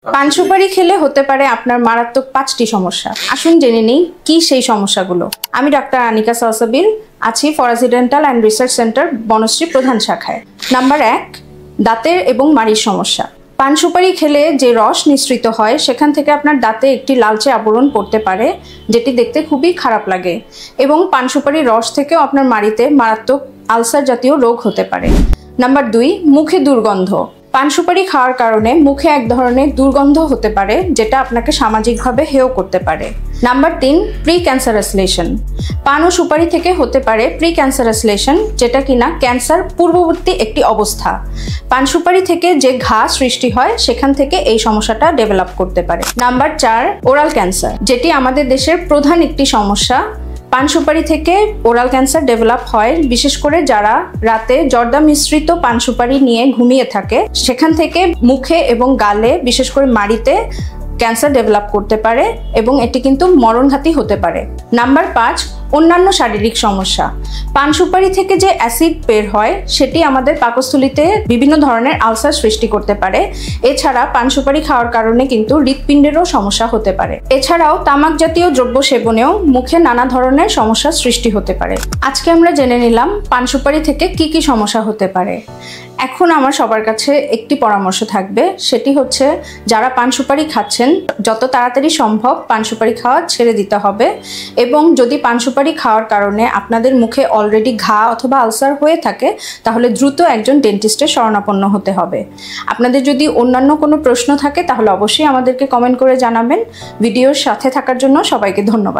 পান সুপারি খেলে হতে পারে আপনার মারাত্মক 5টি সমস্যা। আসুন জেনে নিই কি সেই সমস্যাগুলো। আমি ডাক্তার আনিকা সালসাবিল, আছি Faraji dental and research centre Banasree প্রধান শাখায়। নাম্বার 1, দাঁতের এবং মাড়ির সমস্যা। পান সুপারি খেলে যে রস নিঃসৃত হয় সেখান থেকে আপনার দাঁতে একটি লালচে আবরণ পড়তে পারে, যেটি দেখতে খুবই খারাপ লাগে, এবং পান সুপারির রস থেকেও আপনার মাড়িতে মারাত্মক আলসার জাতীয় রোগ হতে পারে। নাম্বার 2, মুখে দুর্গন্ধ। পান সুপারি খাওয়ার কারণে মুখে এক ধরনের দুর্গন্ধ হতে পারে, যেটা আপনাকে সামাজিকভাবে হেয় করতে পারে। Number 3, pre cancerous lesion. পান ও সুপারি থেকে হতে পারে প্রি ক্যান্সারাস লেশন, যেটা কিনা ক্যান্সার পূর্ববর্তী একটি অবস্থা। পান সুপারি থেকে যে ঘা সৃষ্টি হয় সেখান থেকে এই সমস্যাটা ডেভেলপ করতে পারে। নাম্বার 4, ওরাল ক্যান্সার, যেটি আমাদের দেশের প্রধান একটি সমস্যা। পান সুপারি থেকে ওরাল ক্যান্সার ডেভেলপ হয়, বিশেষ করে যারা রাতে জর্দা মিশ্রিত পান সুপারি নিয়ে ঘুমিয়ে থাকে, সেখান থেকে মুখে এবং গালে, বিশেষ করে মাড়িতে ক্যান্সার ডেভেলপ করতে পারে, এবং এটি কিন্তু মরণঘাতী হতে পারে। নাম্বার 5, অন্যান্য শারীরিক সমস্যা। পান সুপারি থেকে যে অ্যাসিড বের হয় সেটি আমাদের পাকস্থলীতে বিভিন্ন ধরনের আলসার সৃষ্টি করতে পারে। এছাড়া পান সুপারি খাওয়ার কারণে কিন্তু হৃৎপিণ্ডেরও সমস্যা হতে পারে। এছাড়াও তামাক জাতীয় দ্রব্য সেবনেও মুখে নানা ধরনের সমস্যার সৃষ্টি হতে পারে। আজকে আমরা জেনে নিলাম পান সুপারি থেকে কি কি সমস্যা হতে পারে। এখন আমার সবার কাছে একটি পরামর্শ থাকবে, সেটি হচ্ছে যারা পান সুপারি খাচ্ছেন যত তাড়াতাড়ি সম্ভব পান সুপারি খাওয়া ছেড়ে দিতে হবে, এবং যদি পান সুপারি খাওয়ার কারণে আপনাদের মুখে অলরেডি ঘা অথবা আলসার হয়ে থাকে তাহলে দ্রুত একজন ডেন্টিস্টের শরণাপন্ন হতে হবে। আপনাদের যদি অন্যান্য কোনো প্রশ্ন থাকে তাহলে অবশ্যই আমাদেরকে কমেন্ট করে জানাবেন। ভিডিওর সাথে থাকার জন্য সবাইকে ধন্যবাদ।